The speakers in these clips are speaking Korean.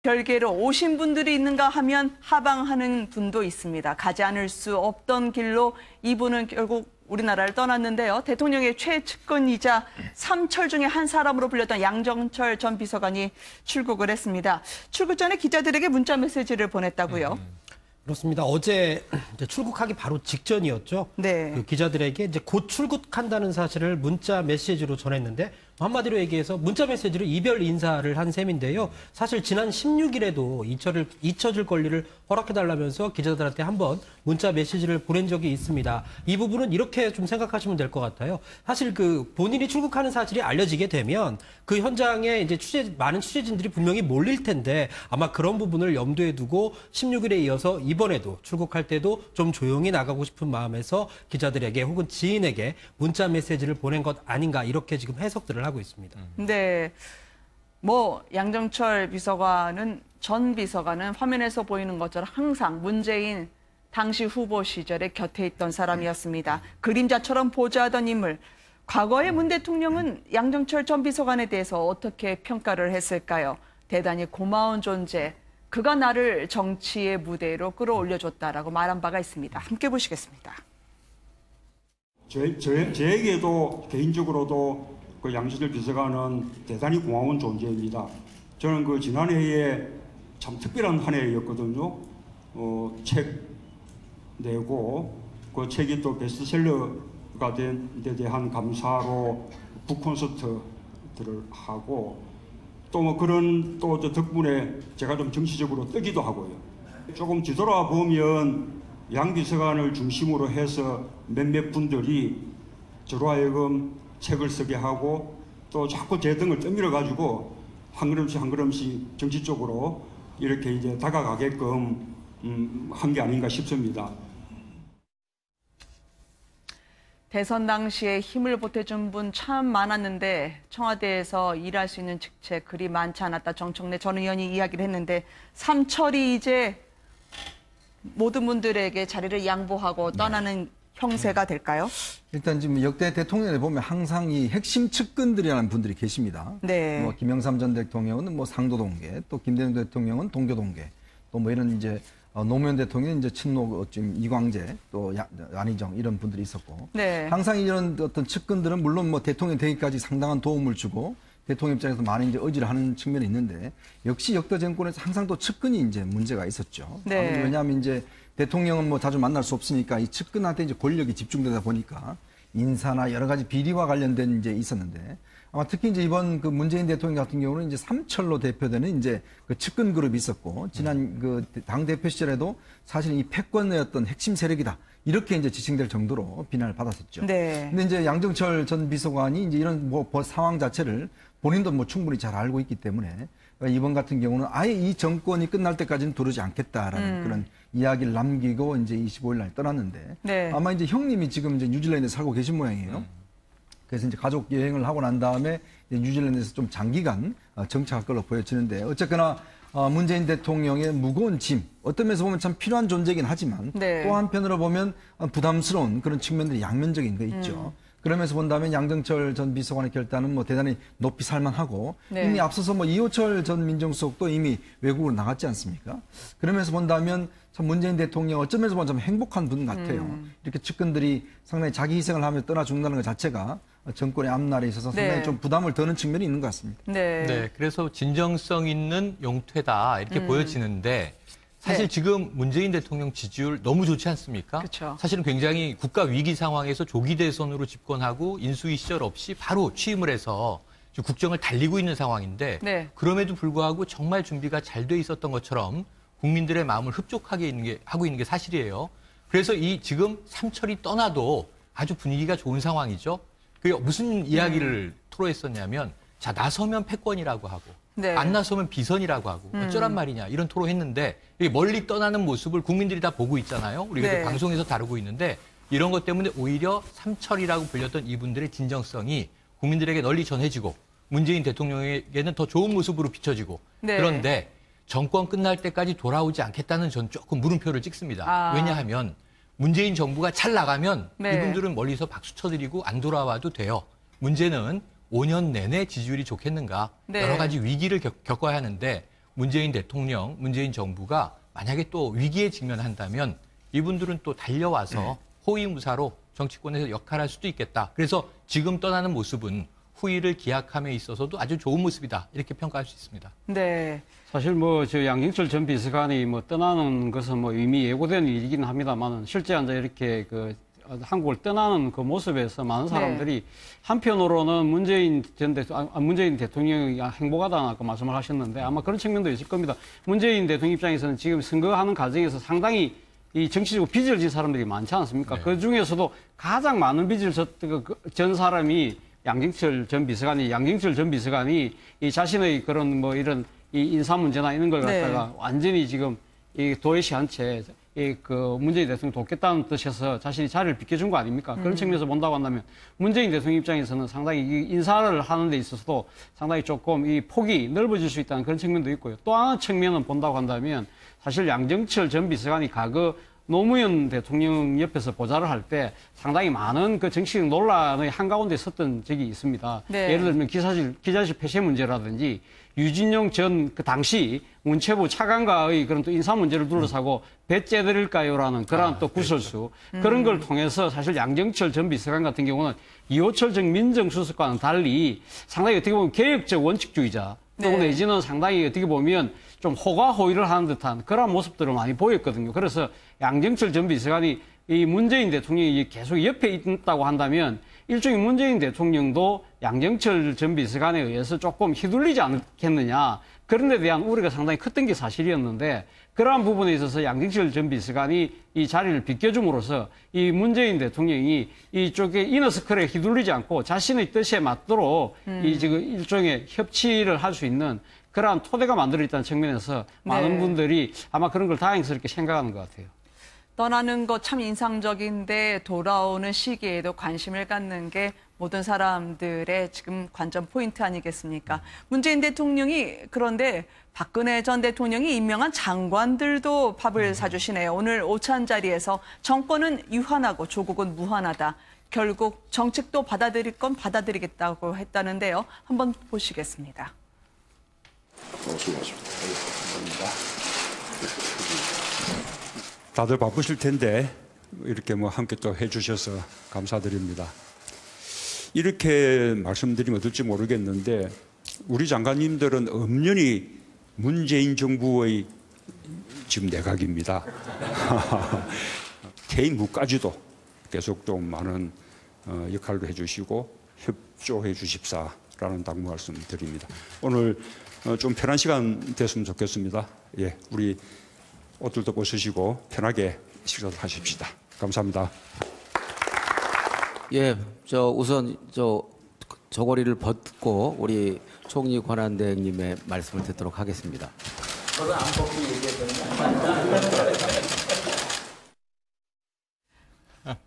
별개로 오신 분들이 있는가 하면 하방하는 분도 있습니다. 가지 않을 수 없던 길로 이분은 결국 우리나라를 떠났는데요. 대통령의 최측근이자 삼철 중에 한 사람으로 불렸던 양정철 전 비서관이 출국을 했습니다. 출국 전에 기자들에게 문자 메시지를 보냈다고요? 그렇습니다. 어제 이제 출국하기 바로 직전이었죠. 네. 그 기자들에게 이제 곧 출국한다는 사실을 문자 메시지로 전했는데 한마디로 얘기해서 문자 메시지로 이별 인사를 한 셈인데요. 사실 지난 16일에도 잊혀질 권리를 허락해달라면서 기자들한테 한번 문자 메시지를 보낸 적이 있습니다. 이 부분은 이렇게 좀 생각하시면 될 것 같아요. 사실 그 본인이 출국하는 사실이 알려지게 되면 그 현장에 이제 많은 취재진들이 분명히 몰릴 텐데 아마 그런 부분을 염두에 두고 16일에 이어서 이번에도 출국할 때도 좀 조용히 나가고 싶은 마음에서 기자들에게 혹은 지인에게 문자 메시지를 보낸 것 아닌가 이렇게 지금 해석들을 하고 있습니다. 네. 양정철 전 비서관은 화면에서 보이는 것처럼 항상 문재인 당시 후보 시절에 곁에 있던 사람이었습니다. 그림자처럼 보좌하던 인물. 과거의 문 대통령은 양정철 전 비서관에 대해서 어떻게 평가를 했을까요? 대단히 고마운 존재. 그가 나를 정치의 무대로 끌어올려줬다라고 말한 바가 있습니다. 함께 보시겠습니다. 저에게도 개인적으로도 그 양정철 비서관은 대단히 고마운 존재입니다. 저는 그 지난해에 참 특별한 한 해였거든요. 책 내고 그 책이 또 베스트셀러가 된 데 대한 감사로 북콘서트들을 하고 또 뭐 그런 또 덕분에 제가 좀 정치적으로 뜨기도 하고요. 조금 뒤돌아보면 양 비서관을 중심으로 해서 몇몇 분들이 저로 하여금 책을 쓰게 하고 또 자꾸 제 등을 떠밀어 가지고 한 걸음씩 한 걸음씩 정치 쪽으로 이렇게 이제 다가가게끔 한 게 아닌가 싶습니다. 대선 당시에 힘을 보태준 분 참 많았는데 청와대에서 일할 수 있는 직책 그리 많지 않았다. 정청래 전 의원이 이야기를 했는데 삼철이 이제 모든 분들에게 자리를 양보하고 떠나는 형세가 될까요? 일단 지금 역대 대통령에 보면 항상 이 핵심 측근들이라는 분들이 계십니다. 네. 김영삼 전 대통령은 상도동계, 또 김대중 대통령은 동교동계, 또 이런 이제 노무현 대통령은 이제 친노 지금 이광재, 또 안희정 이런 분들이 있었고, 네. 항상 이런 어떤 측근들은 물론 대통령 되기까지 상당한 도움을 주고 대통령 입장에서 많은 이제 의지를 하는 측면이 있는데 역시 역대 정권에서 항상 또 측근이 이제 문제가 있었죠. 네. 왜냐하면 이제 대통령은 자주 만날 수 없으니까 이 측근한테 이제 권력이 집중되다 보니까 인사나 여러 가지 비리와 관련된 이제 있었는데 아마 특히 이제 이번 그 문재인 대통령 같은 경우는 이제 삼철로 대표되는 이제 그 측근 그룹이 있었고 지난 그 당 대표 시절에도 사실 이 패권의 어떤 핵심 세력이다 이렇게 이제 지칭될 정도로 비난을 받았었죠. 네. 근데 이제 양정철 전 비서관이 이제 이런 상황 자체를 본인도 충분히 잘 알고 있기 때문에 이번 같은 경우는 아예 이 정권이 끝날 때까지는 두르지 않겠다라는 그런 이야기를 남기고 이제 25일 날 떠났는데 네. 아마 이제 형님이 지금 이제 뉴질랜드에 살고 계신 모양이에요. 그래서 이제 가족 여행을 하고 난 다음에 뉴질랜드에서 좀 장기간 정착할 걸로 보여지는데 어쨌거나 문재인 대통령의 무거운 짐 어떤 면에서 보면 참 필요한 존재이긴 하지만 네. 또 한편으로 보면 부담스러운 그런 측면들이 양면적인 게 있죠. 그러면서 본다면 양정철 전 비서관의 결단은 대단히 높이 살만하고 네. 이미 앞서서 이호철 전 민정수석도 이미 외국으로 나갔지 않습니까? 그러면서 본다면 참 문재인 대통령 어쩌면서 보면 참 행복한 분 같아요. 이렇게 측근들이 상당히 자기 희생을 하며 떠나 죽는다는 것 자체가 정권의 앞날에 있어서 상당히 네. 좀 부담을 더는 측면이 있는 것 같습니다. 네. 네, 그래서 진정성 있는 용퇴다 이렇게 보여지는데 사실 네. 지금 문재인 대통령 지지율 너무 좋지 않습니까? 그쵸. 사실은 굉장히 국가 위기 상황에서 조기 대선으로 집권하고 인수위 시절 없이 바로 취임을 해서 지금 국정을 달리고 있는 상황인데 네. 그럼에도 불구하고 정말 준비가 잘 돼 있었던 것처럼 국민들의 마음을 흡족하게 하고 있는 게 사실이에요. 그래서 이 지금 삼철이 떠나도 아주 분위기가 좋은 상황이죠. 그게 무슨 이야기를 토로했었냐면 자 나서면 패권이라고 하고 네. 안 나서면 비선이라고 하고 어쩌란 말이냐 이런 토로했는데 멀리 떠나는 모습을 국민들이 다 보고 있잖아요. 우리가 네. 방송에서 다루고 있는데 이런 것 때문에 오히려 삼철이라고 불렸던 이분들의 진정성이 국민들에게 널리 전해지고 문재인 대통령에게는 더 좋은 모습으로 비춰지고 네. 그런데 정권 끝날 때까지 돌아오지 않겠다는 전 조금 물음표를 찍습니다. 왜냐하면 문재인 정부가 잘 나가면 네. 이분들은 멀리서 박수 쳐드리고 안 돌아와도 돼요. 문제는 5년 내내 지지율이 좋겠는가 네. 여러 가지 위기를 겪어야 하는데 문재인 대통령, 문재인 정부가 만약에 또 위기에 직면한다면 이분들은 또 달려와서 호위무사로 정치권에서 역할할 수도 있겠다. 그래서 지금 떠나는 모습은 후위를 기약함에 있어서도 아주 좋은 모습이다. 이렇게 평가할 수 있습니다. 네. 사실 저 양정철 전 비서관이 떠나는 것은 이미 예고된 일이긴 합니다만 실제 이제 이렇게 한국을 떠나는 그 모습에서 많은 사람들이 한편으로는 문재인 대통령이 행복하다고 말씀을 하셨는데 아마 그런 측면도 있을 겁니다. 문재인 대통령 입장에서는 지금 선거하는 과정에서 상당히 이 정치적으로 빚을 진 사람들이 많지 않습니까? 네. 그 중에서도 가장 많은 빚을 전 사람이 양정철 전 비서관이 이 자신의 그런 이런 이 인사 문제나 이런 걸 갖다가 완전히 지금 이 도외시한 채 문재인 대통령 돕겠다는 뜻에서 자신이 자리를 비켜준 거 아닙니까? 그런 측면에서 본다고 한다면 문재인 대통령 입장에서는 상당히 이 인사를 하는 데 있어서도 상당히 조금 이 폭이 넓어질 수 있다는 그런 측면도 있고요. 또 하나 측면은 본다고 한다면 사실 양정철 전 비서관이 과거 노무현 대통령 옆에서 보좌를 할 때 상당히 많은 그 정치적 논란의 한가운데 섰던 적이 있습니다. 네. 예를 들면 기자실 폐쇄 문제라든지 유진용 전 그 당시 문체부 차관과의 그런 또 인사 문제를 둘러싸고 배째드릴까요라는 그런 또 구설수 그런 걸 통해서 사실 양정철 전 비서관 같은 경우는 이호철 전 민정수석과는 달리 상당히 어떻게 보면 개혁적 원칙주의자 또 내지는 상당히 어떻게 보면 좀 호가호위를 하는 듯한 그런 모습들을 많이 보였거든요. 그래서 양정철 전 비서관이 이 문재인 대통령이 계속 옆에 있다고 한다면 일종의 문재인 대통령도 양정철 전 비서관에 의해서 조금 휘둘리지 않겠느냐. 그런 데 대한 우려가 상당히 컸던 게 사실이었는데 그러한 부분에 있어서 양정철 전 비서관이 이 자리를 비껴줌으로써 이 문재인 대통령이 이쪽에 이너서클에 휘둘리지 않고 자신의 뜻에 맞도록 이 지금 일종의 협치를 할 수 있는 그러한 토대가 만들어 있다는 측면에서 많은 분들이 아마 그런 걸 다행스럽게 생각하는 것 같아요. 떠나는 거 참 인상적인데 돌아오는 시기에도 관심을 갖는 게 모든 사람들의 지금 관전 포인트 아니겠습니까? 문재인 대통령이 그런데 박근혜 전 대통령이 임명한 장관들도 밥을 사주시네요. 오늘 오찬 자리에서 정권은 유한하고 조국은 무한하다. 결국 정책도 받아들일 건 받아들이겠다고 했다는데요. 한번 보시겠습니다. 수고하십니다. 다들 바쁘실 텐데 이렇게 함께 또 해주셔서 감사드립니다. 이렇게 말씀드리면 어떨지 모르겠는데 우리 장관님들은 엄연히 문재인 정부의 지금 내각입니다. 퇴임후까지도 계속 좀 많은 역할도 해주시고 협조해 주십사라는 당부 말씀 드립니다. 오늘 좀 편한 시간 됐으면 좋겠습니다. 예, 우리 옷들도 벗으시고 편하게 식사를 하십시다. 감사합니다. 예, 우선 저고리를 벗고 우리 총리 권한대행님의 말씀을 듣도록 하겠습니다. 저는 안 벗고 얘기했더니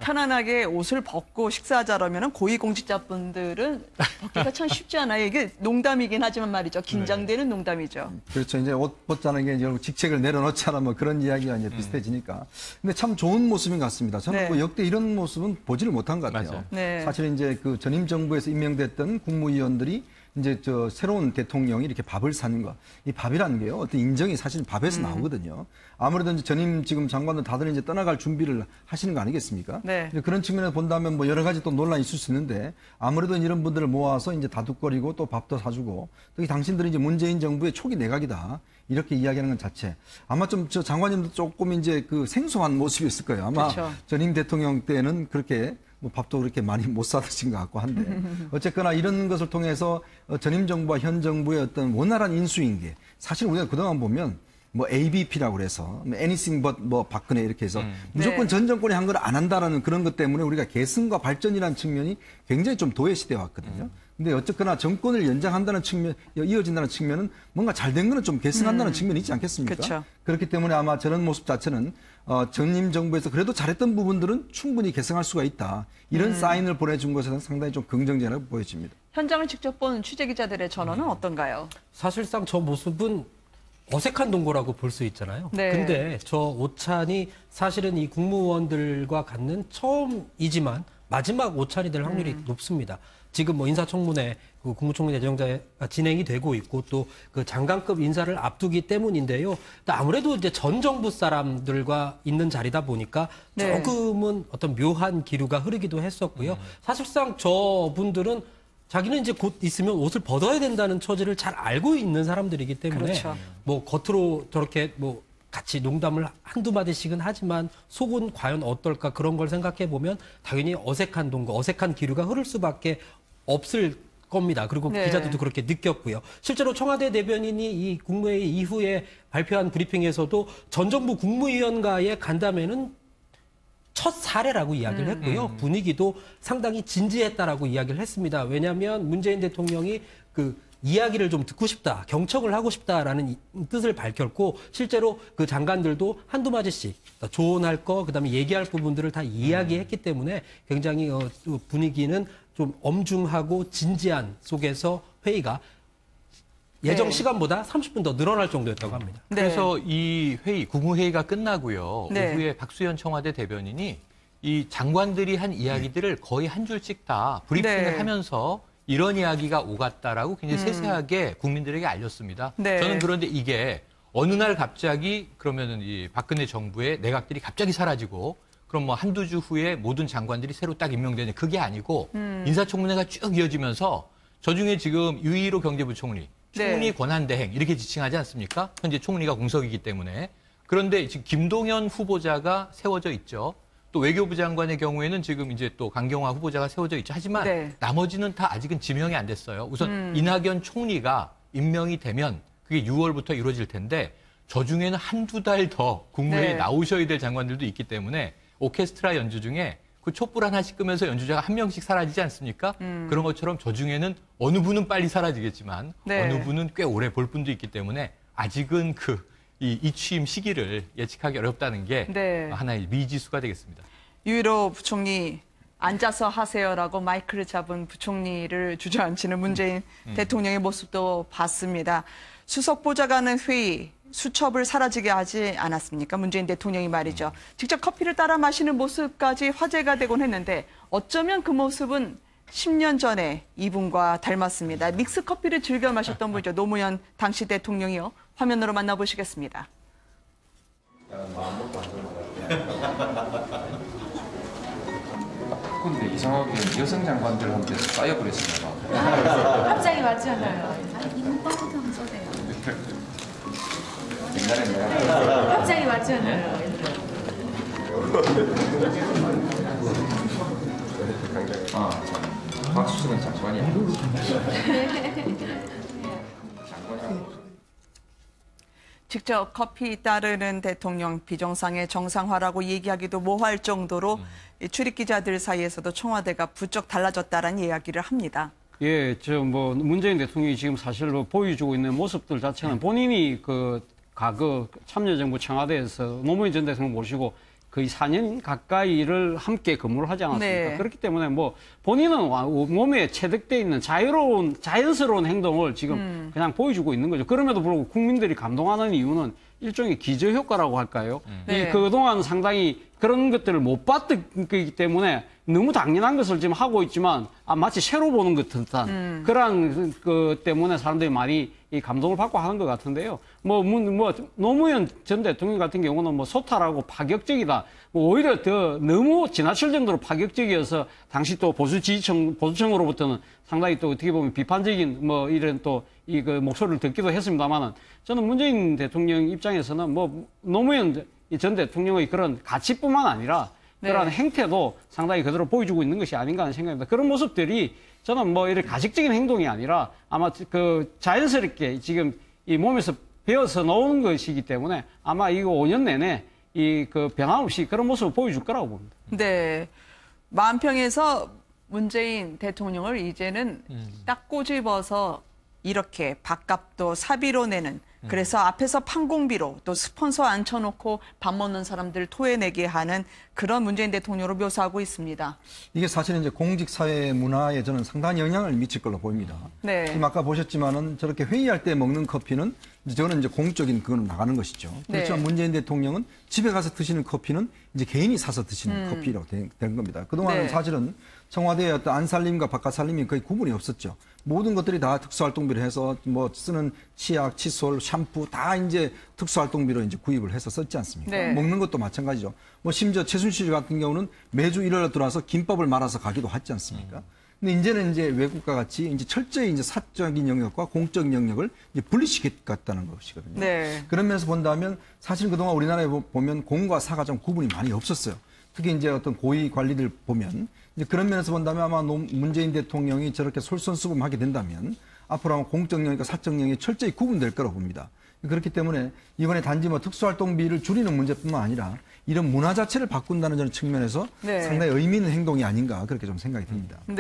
편안하게 옷을 벗고 식사하자라면 고위공직자분들은 벗기가 참 쉽지 않아요. 이게 농담이긴 하지만 말이죠. 긴장되는 농담이죠. 그렇죠. 이제 옷 벗자는 게 결국 직책을 내려놓잖아 뭐 그런 이야기가 이제 비슷해지니까. 근데 참 좋은 모습인 것 같습니다. 저는 역대 이런 모습은 보지를 못한 것 같아요. 네. 사실 이제 그 전임 정부에서 임명됐던 국무위원들이 이제 새로운 대통령이 이렇게 밥을 사는 거. 이 밥이라는 게요. 어떤 인정이 사실 밥에서 나오거든요. 아무래도 이제 전임 지금 장관들 다들 이제 떠나갈 준비를 하시는 거 아니겠습니까? 네. 그런 측면에서 본다면 뭐 여러 가지 또 논란이 있을 수 있는데 아무래도 이런 분들을 모아서 이제 다독거리고 또 밥도 사주고 특히 당신들이 이제 문재인 정부의 초기 내각이다. 이렇게 이야기하는 것 자체. 아마 좀 장관님도 조금 이제 그 생소한 모습이었을 거예요. 아마 그렇죠. 전임 대통령 때는 그렇게 뭐 밥도 그렇게 많이 못 사드신 것 같고 한데 어쨌거나 이런 것을 통해서 전임 정부와 현 정부의 어떤 원활한 인수인계 사실 우리가 그동안 보면 뭐 ABP라고 그래서 anything but 뭐 박근혜 이렇게 해서 무조건 전 정권이 한 걸 안 한다라는 그런 것 때문에 우리가 개선과 발전이라는 측면이 굉장히 좀 도외시되어 왔거든요. 근데 어쨌거나 정권을 연장한다는 측면, 이어진다는 측면은 뭔가 잘된 거는 좀 개선한다는 측면이 있지 않겠습니까? 그쵸. 그렇기 때문에 아마 저런 모습 자체는 전임 정부에서 그래도 잘했던 부분들은 충분히 개선할 수가 있다. 이런 사인을 보내준 것에는 상당히 좀 긍정적이라고 보여집니다. 현장을 직접 본 취재기자들의 전언은 어떤가요? 사실상 저 모습은 어색한 동거라고 볼 수 있잖아요. 네. 근데 저 오찬이 사실은 이 국무원들과 갖는 처음이지만 마지막 오찬이 될 확률이 높습니다. 지금 뭐 인사청문회 그 국무총리 내정자가 진행이 되고 있고 또 그 장관급 인사를 앞두기 때문인데요. 아무래도 이제 전 정부 사람들과 있는 자리다 보니까 네. 조금은 어떤 묘한 기류가 흐르기도 했었고요. 사실상 저분들은 자기는 이제 곧 있으면 옷을 벗어야 된다는 처지를 잘 알고 있는 사람들이기 때문에 그렇죠. 뭐 겉으로 저렇게 뭐 같이 농담을 한두 마디씩은 하지만 속은 과연 어떨까 그런 걸 생각해 보면 당연히 어색한 동거, 어색한 기류가 흐를 수밖에 없을 겁니다. 그리고 네. 기자들도 그렇게 느꼈고요. 실제로 청와대 대변인이 이 국무회의 이후에 발표한 브리핑에서도 전 정부 국무위원과의 간담회는 첫 사례라고 이야기를 했고요. 분위기도 상당히 진지했다라고 이야기를 했습니다. 왜냐하면 문재인 대통령이 그 이야기를 좀 듣고 싶다, 경청을 하고 싶다라는 뜻을 밝혔고 실제로 그 장관들도 한두 마디씩 조언할 거, 그다음에 얘기할 부분들을 다 이야기했기 때문에 굉장히 분위기는 좀 엄중하고 진지한 속에서 회의가 예정 네. 시간보다 30분 더 늘어날 정도였다고 합니다. 네. 그래서 이 회의, 국무회의가 끝나고요. 네. 오후에 박수현 청와대 대변인이 이 장관들이 한 이야기들을 거의 한 줄씩 다 브리핑을 네. 하면서 이런 이야기가 오갔다라고 굉장히 세세하게 국민들에게 알렸습니다. 네. 저는 그런데 이게 어느 날 갑자기 그러면은 이 박근혜 정부의 내각들이 갑자기 사라지고 그럼 뭐 한두 주 후에 모든 장관들이 새로 딱 임명되는 그게 아니고 인사청문회가 쭉 이어지면서 저중에 지금 유일호 경제부총리, 총리 네. 권한대행 이렇게 지칭하지 않습니까? 현재 총리가 공석이기 때문에. 그런데 지금 김동연 후보자가 세워져 있죠. 또 외교부 장관의 경우에는 지금 이제 또 강경화 후보자가 세워져 있죠. 하지만 네. 나머지는 다 아직은 지명이 안 됐어요. 우선 이낙연 총리가 임명이 되면 그게 6월부터 이루어질 텐데 저 중에는 한두 달 더 국무회의에 네. 나오셔야 될 장관들도 있기 때문에 오케스트라 연주 중에 그 촛불 하나씩 끄면서 연주자가 한 명씩 사라지지 않습니까? 그런 것처럼 저 중에는 어느 분은 빨리 사라지겠지만 네. 어느 분은 꽤 오래 볼 분도 있기 때문에 아직은 이 취임 시기를 예측하기 어렵다는 게 네. 하나의 미지수가 되겠습니다. 유일호 부총리 앉아서 하세요라고 마이크를 잡은 부총리를 주저앉히는 문재인 대통령의 모습도 봤습니다. 수석 보좌관은 회의, 수첩을 사라지게 하지 않았습니까? 문재인 대통령이 말이죠. 직접 커피를 따라 마시는 모습까지 화제가 되곤 했는데 어쩌면 그 모습은 10년 전에 이분과 닮았습니다. 믹스 커피를 즐겨 마셨던 분이죠. 노무현 당시 대통령이요. 화면으로 만나보시겠습니다. 근데 이상하게 여성 장관들한테 쌓여버렸습니다. 갑자기 맞지 않아요? 이모 빠부터 한번 써대요. 옛날에 내가 갑자기 맞지 않아요? 박수식은 장관이야. 직접 커피 따르는 대통령 비정상의 정상화라고 얘기하기도 모호할 정도로 이 출입 기자들 사이에서도 청와대가 부쩍 달라졌다라는 이야기를 합니다. 예, 문재인 대통령이 지금 사실로 보여주고 있는 모습들 자체는 본인이 그 과거 참여정부 청와대에서 노무현 전 대통령 모시고 거의 4년 가까이를 함께 근무를 하지 않았습니까? 네. 그렇기 때문에 본인은 몸에 체득돼 있는 자연스러운 행동을 지금 그냥 보여주고 있는 거죠. 그럼에도 불구하고 국민들이 감동하는 이유는 일종의 기저효과라고 할까요? 네. 그동안 상당히 그런 것들을 못 봤기 때문에 너무 당연한 것을 지금 하고 있지만 마치 새로 보는 것 듯한 그런 것 때문에 사람들이 많이 이 감동을 받고 하는 것 같은데요. 노무현 전 대통령 같은 경우는 소탈하고 파격적이다. 오히려 더 너무 지나칠 정도로 파격적이어서 당시 또 보수층으로부터는 상당히 또 어떻게 보면 비판적인 이런 또 그 목소리를 듣기도 했습니다만은 저는 문재인 대통령 입장에서는 노무현 전 대통령의 그런 가치뿐만 아니라 그러한 행태도 상당히 그대로 보여주고 있는 것이 아닌가 하는 생각입니다. 그런 모습들이 저는 이런 가식적인 행동이 아니라 아마 자연스럽게 지금 이 몸에서 배어서 나오는 것이기 때문에 아마 이거 5년 내내 변함없이 그런 모습을 보여줄 거라고 봅니다. 네. 만평에서 문재인 대통령을 이제는 딱 꼬집어서 이렇게 밥값도 사비로 내는 그래서 앞에서 판공비로 또 스폰서 앉혀놓고 밥 먹는 사람들 토해내게 하는 그런 문재인 대통령으로 묘사하고 있습니다. 이게 사실은 이제 공직 사회 문화에 저는 상당한 영향을 미칠 걸로 보입니다. 네. 지금 아까 보셨지만은 저렇게 회의할 때 먹는 커피는 이제 저는 이제 공적인 그거는 나가는 것이죠. 그렇지만 네. 문재인 대통령은 집에 가서 드시는 커피는 이제 개인이 사서 드시는 커피라고 된 겁니다. 그동안은 네. 사실은 청와대의 어떤 안살림과 바깥살림이 거의 구분이 없었죠. 모든 것들이 다 특수활동비를 해서 뭐 쓰는 치약, 칫솔, 샴푸 다 이제 특수활동비로 이제 구입을 해서 썼지 않습니까? 네. 먹는 것도 마찬가지죠. 뭐 심지어 최순실 같은 경우는 매주 일요일에 들어와서 김밥을 말아서 가기도 하지 않습니까? 근데 이제는 이제 외국과 같이 이제 철저히 이제 사적인 영역과 공적인 영역을 이제 분리시켰다는 것이거든요. 네. 그런 면에서 본다면 사실 그동안 우리나라에 보면 공과 사가 좀 구분이 많이 없었어요. 특히 이제 어떤 고위 관리들 보면 이제 그런 면에서 본다면 아마 문재인 대통령이 저렇게 솔선수범하게 된다면 앞으로 아마 공적 영역과 사적 영역이 철저히 구분될 거라고 봅니다. 그렇기 때문에 이번에 단지 뭐 특수활동비를 줄이는 문제뿐만 아니라 이런 문화 자체를 바꾼다는 저는 측면에서 네. 상당히 의미 있는 행동이 아닌가 그렇게 좀 생각이 듭니다.